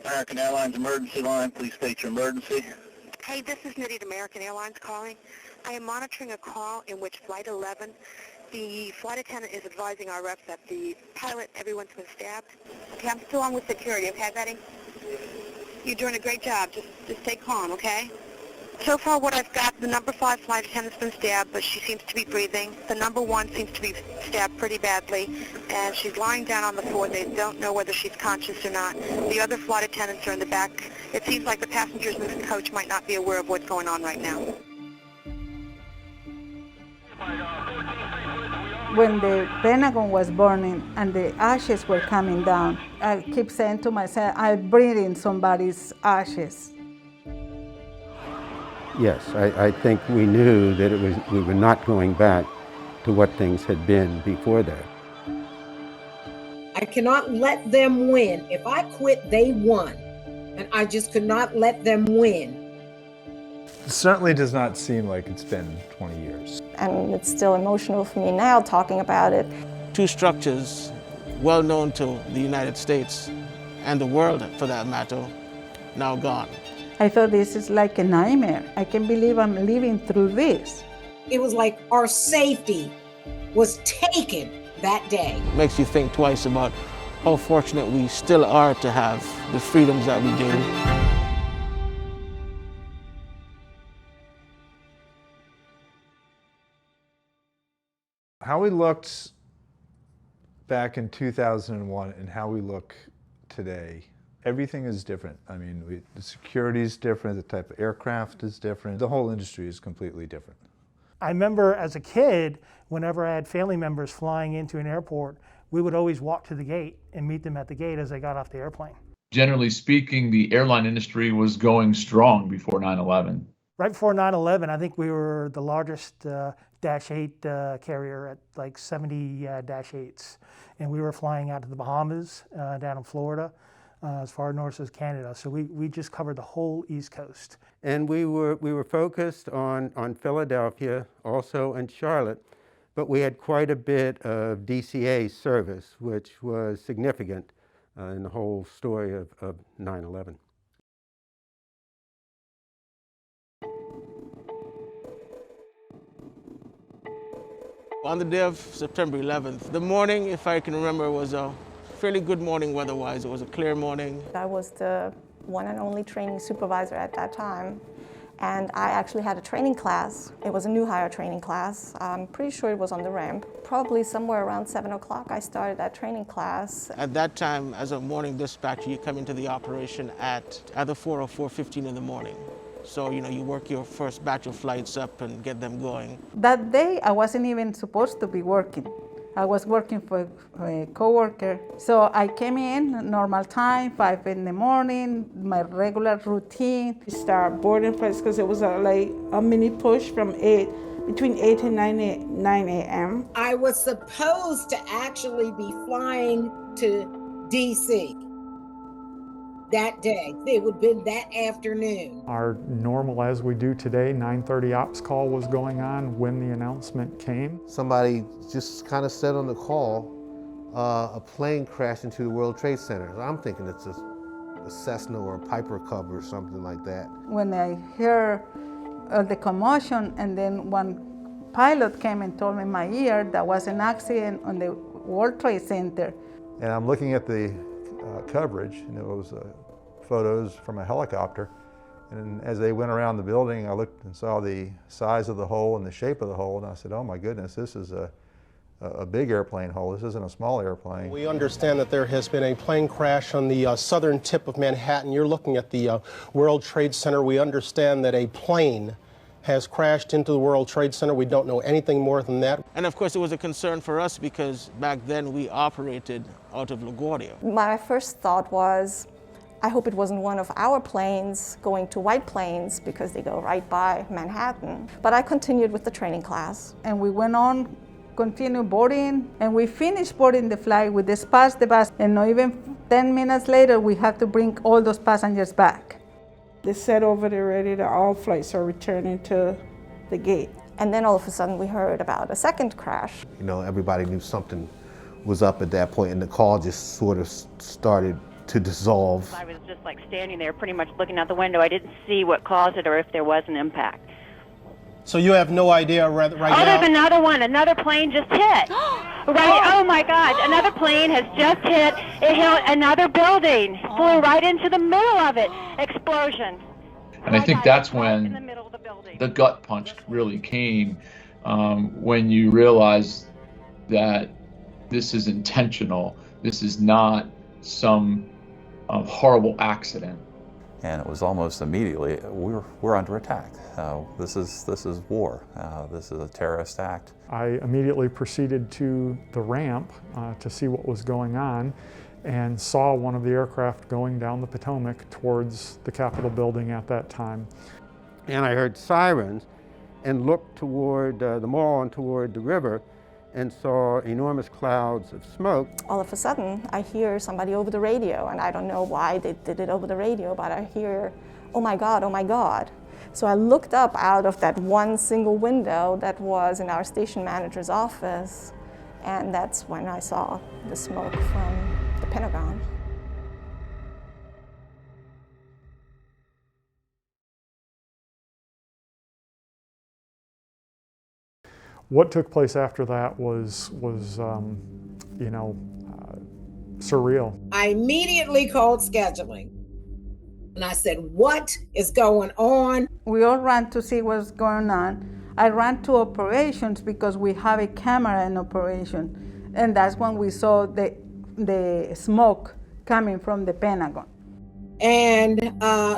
At.American Airlines emergency line. Please state your emergency. Hey, this is At.American Airlines calling. I am monitoring a call in which Flight 11, the flight attendant is advising our reps that the pilot, everyone's been stabbed. Okay, I'm still on with security, okay, Betty? You're doing a great job. Just stay calm, okay? So far what I've got, the number 5 flight attendant's been stabbed, but she seems to be breathing. The number 1 seems to be stabbed pretty badly, and she's lying down on the floor. They don't know whether she's conscious or not. The other flight attendants are in the back. It seems like the passengers in the coach might not be aware of what's going on right now. When the Pentagon was burning and the ashes were coming down, I keep saying to myself, I'm breathing somebody's ashes. Yes, I think we knew that we were not going back to what things had been before that. I cannot let them win. If I quit, they won. And I just could not let them win. It certainly does not seem like it's been 20 years. And it's still emotional for me now talking about it. 2 structures well known to the United States and the world for that matter, now gone. I thought this is like a nightmare. I can't believe I'm living through this. It was like our safety was taken that day. Makes you think twice about how fortunate we still are to have the freedoms that we do. How we looked back in 2001 and how we look today, everything is different. I mean, the security is different, the type of aircraft is different, the whole industry is completely different. I remember as a kid, whenever I had family members flying into an airport, we would always walk to the gate and meet them at the gate as they got off the airplane. Generally speaking, the airline industry was going strong before 9/11. Right before 9/11, I think we were the largest Dash 8 carrier at like 70 Dash 8s. And we were flying out to the Bahamas, down in Florida, as far north as Canada. So we just covered the whole East Coast. And we were focused on Philadelphia, also in Charlotte, but we had quite a bit of DCA service, which was significant in the whole story of 9/11. On the day of September 11th, the morning, if I can remember, was a fairly good morning weather-wise. It was a clear morning. I was the one and only training supervisor at that time, and I actually had a training class. It was a new hire training class. I'm pretty sure it was on the ramp. Probably somewhere around 7 o'clock I started that training class. At that time, as a morning dispatcher, you come into the operation at either 4 or 4:15 in the morning. So, you work your first batch of flights up and get them going. That day, I wasn't even supposed to be working. I was working for a coworker. So I came in, normal time, 5 in the morning, my regular routine. We start boarding flights because it was like a mini push from between 8 and 9 a.m. I was supposed to actually be flying to D.C. that day. It would have been that afternoon. Our normal, as we do today, 9:30 ops call was going on when the announcement came. Somebody just kind of said on the call, a plane crashed into the World Trade Center. I'm thinking it's a Cessna or a Piper Cub or something like that. When I heard the commotion, and then one pilot came and told me in my ear there was an accident on the World Trade Center. And I'm looking at the coverage, and it was photos from a helicopter. And as they went around the building, I looked and saw the size of the hole and the shape of the hole, and I said, oh my goodness, this is a big airplane hole. This isn't a small airplane. We understand that there has been a plane crash on the southern tip of Manhattan. You're looking at the World Trade Center. We understand that a plane has crashed into the World Trade Center. We don't know anything more than that. And of course, it was a concern for us because back then we operated out of LaGuardia. My first thought was, I hope it wasn't one of our planes going to White Plains because they go right by Manhattan. But I continued with the training class. And we went on, continued boarding, and we finished boarding the flight. We dispatched the bus, and not even 10 minutes later, we had to bring all those passengers back. They said over there already that all flights are returning to the gate. And then all of a sudden we heard about a second crash. Everybody knew something was up at that point, and the call just sort of started to dissolve. I was just like standing there pretty much looking out the window. I didn't see what caused it or if there was an impact. So you have no idea right now? Oh, there's another one. Another plane just hit. Right, oh my God, another plane has just hit. It hit another building. Flew right into the middle of it. Explosion. And I think that's when the gut punch really came, when you realize that this is intentional. This is not some horrible accident. And it was almost immediately, we're under attack. This is war. This is a terrorist act. I immediately proceeded to the ramp to see what was going on, and saw one of the aircraft going down the Potomac towards the Capitol building at that time. And I heard sirens and looked toward the mall and toward the river and saw enormous clouds of smoke. All of a sudden, I hear somebody over the radio, and I don't know why they did it over the radio, but I hear, "Oh my God, oh my God." So I looked up out of that one single window that was in our station manager's office, and that's when I saw the smoke from the Pentagon. What took place after that was surreal. I immediately called scheduling. And I said, what is going on? We all ran to see what's going on. I ran to operations because we have a camera in operation. And that's when we saw the smoke coming from the Pentagon. And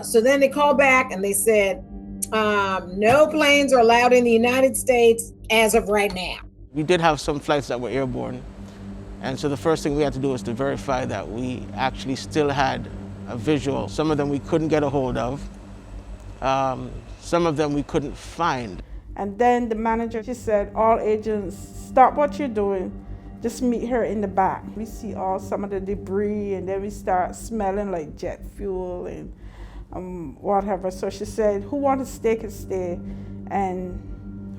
so then they called back and they said, no planes are allowed in the United States as of right now. We did have some flights that were airborne. And so the first thing we had to do was to verify that we actually still had a visual. Some of them we couldn't get a hold of. Some of them we couldn't find. And then the manager, she said, all agents, stop what you're doing. Just meet her in the back. We see some of the debris, and then we start smelling like jet fuel and whatever. So she said, who wants to stay can stay, and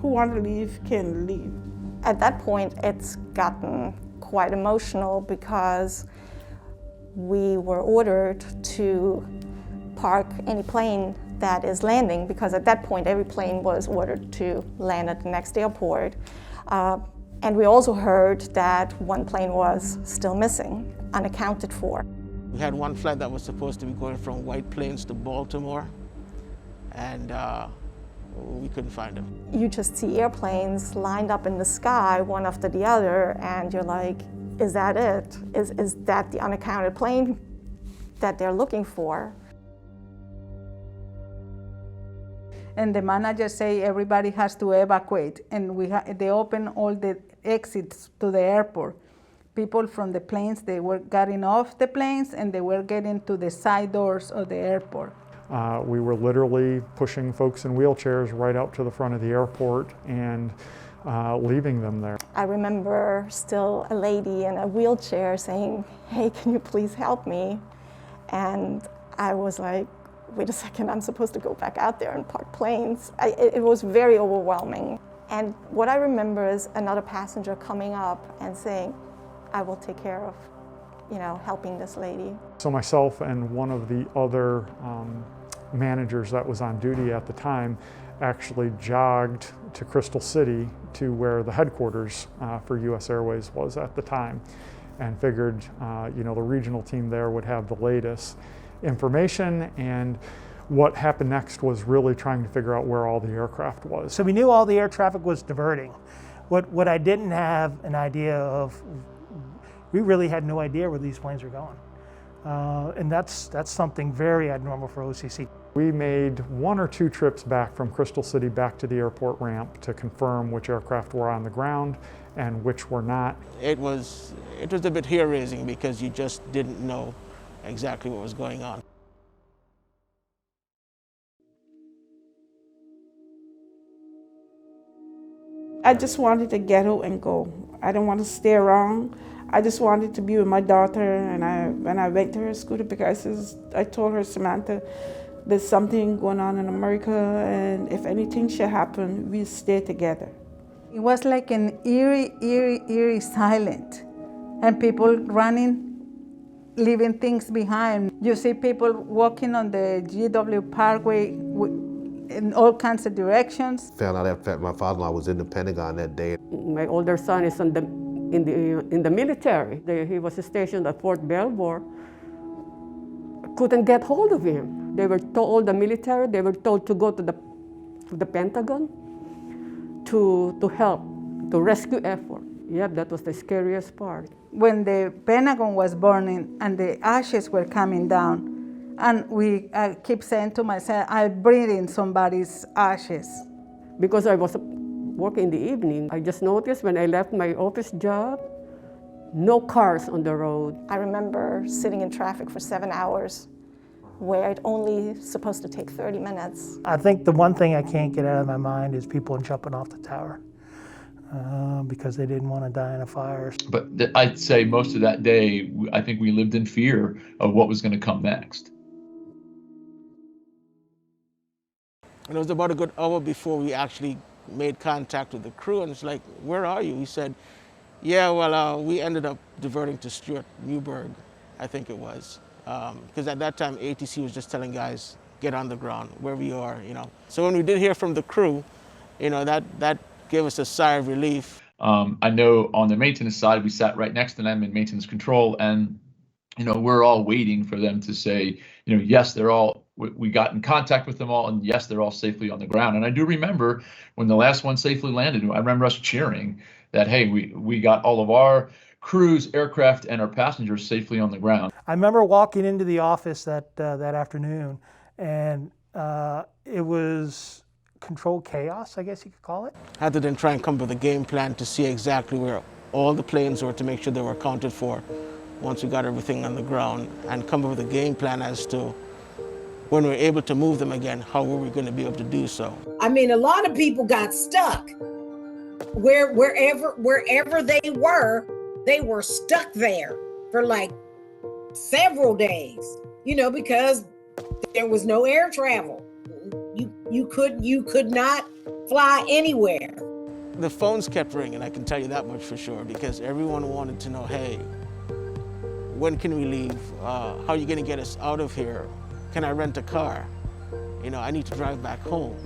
who wants to leave can leave. At that point, it's gotten quite emotional because we were ordered to park any plane that is landing, because at that point every plane was ordered to land at the next airport. And we also heard that one plane was still missing, unaccounted for. We had one flight that was supposed to be going from White Plains to Baltimore, and we couldn't find them. You just see airplanes lined up in the sky, one after the other, and you're like, is that it? Is that the unaccounted plane that they're looking for? And the managers say everybody has to evacuate, and they open all the exits to the airport. People from the planes, they were getting off the planes and they were getting to the side doors of the airport. We were literally pushing folks in wheelchairs right out to the front of the airport and leaving them there. I remember still a lady in a wheelchair saying, hey, can you please help me? And I was like, wait a second, I'm supposed to go back out there and park planes. It was very overwhelming. And what I remember is another passenger coming up and saying, I will take care of, helping this lady. So myself and one of the other managers that was on duty at the time actually jogged to Crystal City to where the headquarters for US Airways was at the time, and figured the regional team there would have the latest information, and what happened next was really trying to figure out where all the aircraft was. So we knew all the air traffic was diverting. What I didn't have an idea of, we really had no idea where these planes were going. And that's something very abnormal for OCC. We made 1 or 2 trips back from Crystal City back to the airport ramp to confirm which aircraft were on the ground and which were not. It was a bit hair-raising because you just didn't know exactly what was going on. I just wanted to get out and go. I didn't want to stay around. I just wanted to be with my daughter, and when I went to her scooter, because I told her, Samantha, there's something going on in America, and if anything should happen, we stay together. It was like an eerie silence, and people running leaving things behind. You see people walking on the GW Parkway in all kinds of directions. Found out after my father-in-law was in the Pentagon that day. My older son is in the military. He was stationed at Fort Belvoir. Couldn't get hold of him. They were told, the military, they were told to go to the Pentagon to help, to rescue effort. Yeah, that was the scariest part. When the Pentagon was burning and the ashes were coming down, and I keep saying to myself, I'm breathing somebody's ashes. Because I was working in the evening, I just noticed when I left my office job, no cars on the road. I remember sitting in traffic for 7 hours where it only supposed to take 30 minutes. I think the one thing I can't get out of my mind is people jumping off the tower because they didn't want to die in a fire. But I'd say most of that day, I think we lived in fear of what was going to come next. And it was about a good hour before we actually made contact with the crew, and it's like, where are you? He said, yeah, well, we ended up diverting to Stuart Newburgh, I think it was. Because at that time, ATC was just telling guys, get on the ground, wherever you are, you know. So when we did hear from the crew, you know, that gave us a sigh of relief. I know on the maintenance side, we sat right next to them in maintenance control, and, you know, we're all waiting for them to say, you know, yes, we got in contact with them all, and yes, they're all safely on the ground. And I do remember when the last one safely landed, I remember us cheering that, hey, we got all of our crews, aircraft, and our passengers safely on the ground. I remember walking into the office that afternoon, and it was controlled chaos, I guess you could call it. Had to then try and come up with a game plan to see exactly where all the planes were, to make sure they were accounted for once we got everything on the ground, and come up with a game plan as to when we were able to move them again, how were we going to be able to do so? I mean, a lot of people got stuck. Wherever they were stuck there for like several days, you know, because there was no air travel. You could not fly anywhere. The phones kept ringing, I can tell you that much for sure, because everyone wanted to know, hey, when can we leave? How are you going to get us out of here? Can I rent a car? You know, I need to drive back home.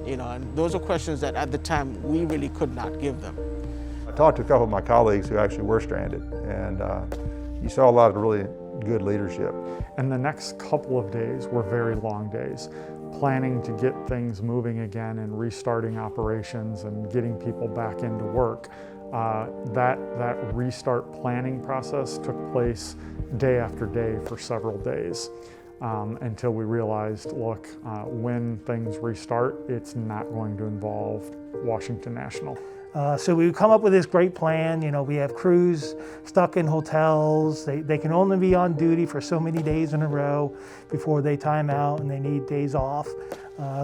You know, and those are questions that at the time we really could not give them. I talked to a couple of my colleagues who actually were stranded, and you saw a lot of really good leadership. And the next couple of days were very long days, planning to get things moving again and restarting operations and getting people back into work. That restart planning process took place day after day for several days. Until we realized, look, when things restart, it's not going to involve Washington National. So we come up with this great plan. You know, we have crews stuck in hotels. They can only be on duty for so many days in a row before they time out, and they need days off.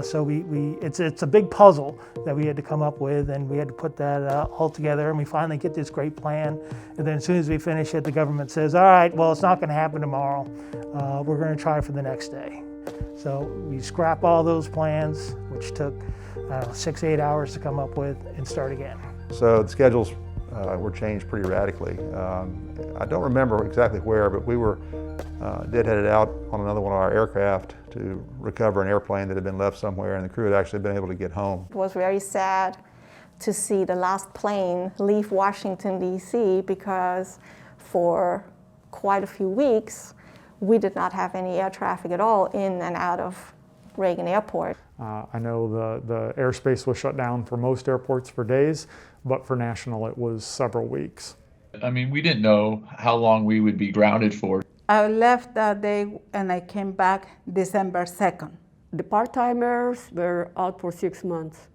So it's a big puzzle that we had to come up with, and we had to put that all together, and we finally get this great plan. And then as soon as we finish it, the government says, all right, well, it's not going to happen tomorrow. We're going to try for the next day. So we scrap all those plans, which took 6-8 hours to come up with, and start again. So the schedules were changed pretty radically. I don't remember exactly where, but we were headed out on another one of our aircraft to recover an airplane that had been left somewhere, and the crew had actually been able to get home. It was very sad to see the last plane leave Washington, D.C. because for quite a few weeks, we did not have any air traffic at all in and out of Reagan Airport. I know the airspace was shut down for most airports for days, but for National it was several weeks. I mean, we didn't know how long we would be grounded for. I left that day and I came back December 2nd. The part-timers were out for 6 months.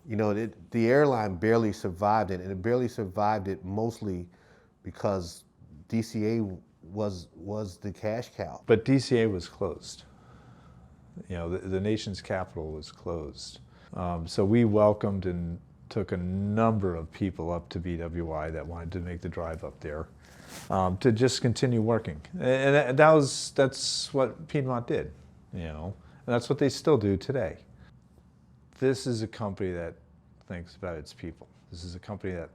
You know, the airline barely survived it, and it barely survived it mostly because DCA was the cash cow. But DCA was closed. You know, the nation's capital was closed. So we welcomed and took a number of people up to BWI that wanted to make the drive up there to just continue working. And that's what Piedmont did, you know, and that's what they still do today. This is a company that thinks about its people. This is a company that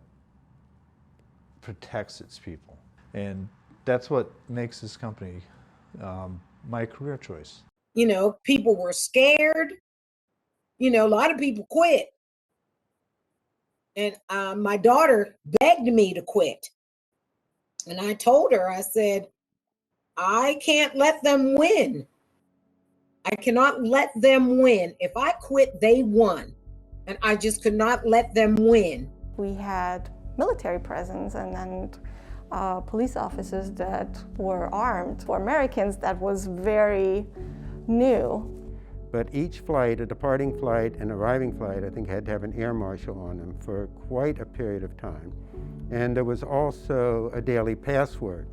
protects its people. And That's what makes this company my career choice. You know, people were scared. You know, a lot of people quit. And my daughter begged me to quit. And I told her, I said, I can't let them win. I cannot let them win. If I quit, they won. And I just could not let them win. We had military presence and then police officers that were armed. For Americans, that was very new. But each flight, a departing flight and arriving flight, I think had to have an air marshal on them for quite a period of time. And there was also a daily password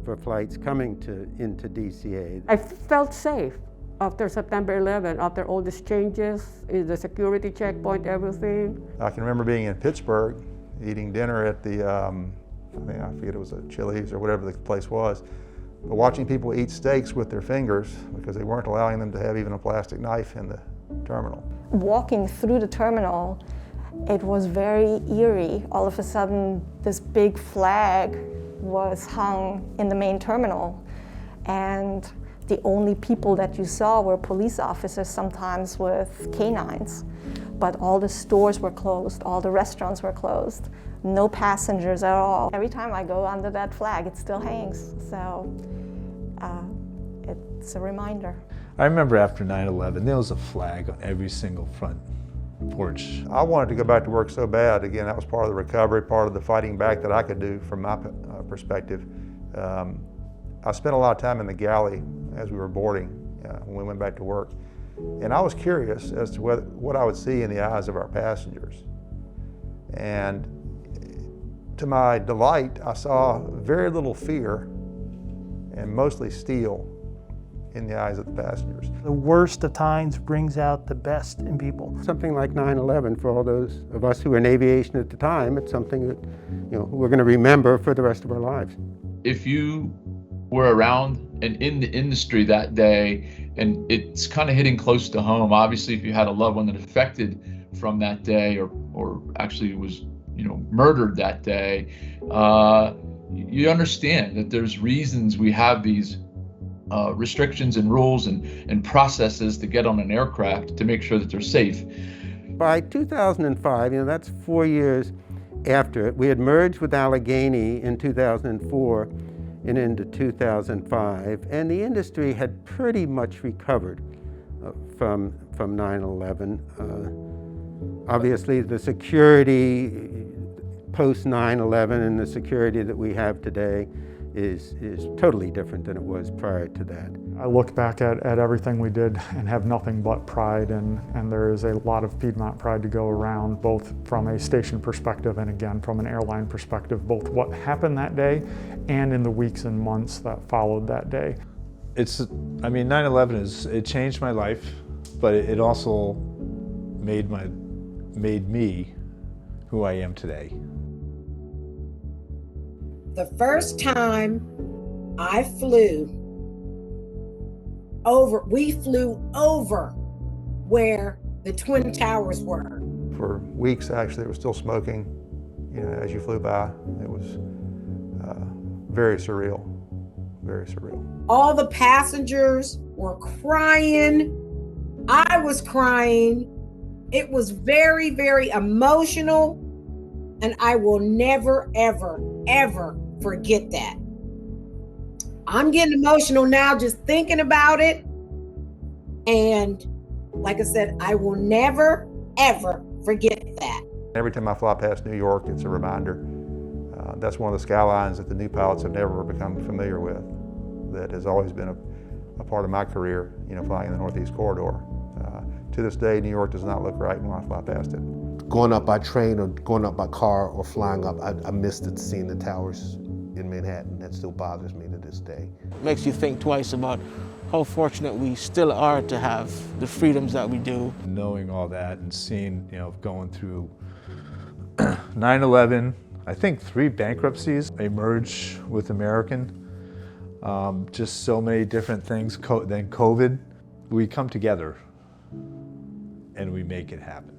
for flights coming into DCA. I felt safe after September 11, after all these changes, the security checkpoint, everything. I can remember being in Pittsburgh, eating dinner at the, I forget, it was a Chili's or whatever the place was, but watching people eat steaks with their fingers because they weren't allowing them to have even a plastic knife in the terminal. Walking through the terminal, it was very eerie. All of a sudden, this big flag was hung in the main terminal, and the only people that you saw were police officers, sometimes with canines. But all the stores were closed, all the restaurants were closed, no passengers at all. Every time I go under that flag, it still hangs. So it's a reminder. I remember after 9/11, there was a flag on every single front porch. I wanted to go back to work so bad. Again, that was part of the recovery, part of the fighting back that I could do from my perspective. I spent a lot of time in the galley as we were boarding when we went back to work. And I was curious as to what I would see in the eyes of our passengers. And to my delight, I saw very little fear and mostly steel in the eyes of the passengers. The worst of times brings out the best in people. Something like 9/11, for all those of us who were in aviation at the time, it's something that we're going to remember for the rest of our lives. If you were around and in the industry that day, and it's kind of hitting close to home, obviously if you had a loved one that affected from that day or actually was murdered that day, you understand that there's reasons we have these restrictions and rules and processes to get on an aircraft to make sure that they're safe. By 2005, that's 4 years after it, we had merged with Allegheny in 2004 and into 2005, and the industry had pretty much recovered from 9/11. Obviously, the security post 9/11 and the security that we have today is totally different than it was prior to that. I look back at everything we did and have nothing but pride, and there is a lot of Piedmont pride to go around, both from a station perspective and again from an airline perspective, both what happened that day and in the weeks and months that followed that day. 9/11 it changed my life, but it also made me who I am today. The first time I flew over where the Twin Towers were. For weeks, actually, it was still smoking, as you flew by. It was very surreal, very surreal. All the passengers were crying. I was crying. It was very, very emotional, and I will never, ever, ever forget that. I'm getting emotional now just thinking about it. And like I said, I will never, ever forget that. Every time I fly past New York, it's a reminder. That's one of the skylines that the new pilots have never become familiar with. That has always been a part of my career, flying in the Northeast Corridor. To this day, New York does not look right when I fly past it. Going up by train or going up by car or flying up, I missed it, seeing the towers in Manhattan. That still bothers me to this day. Makes you think twice about how fortunate we still are to have the freedoms that we do. Knowing all that and seeing, going through 9/11, I think 3 bankruptcies, a merge with American, just so many different things, then COVID. We come together and we make it happen.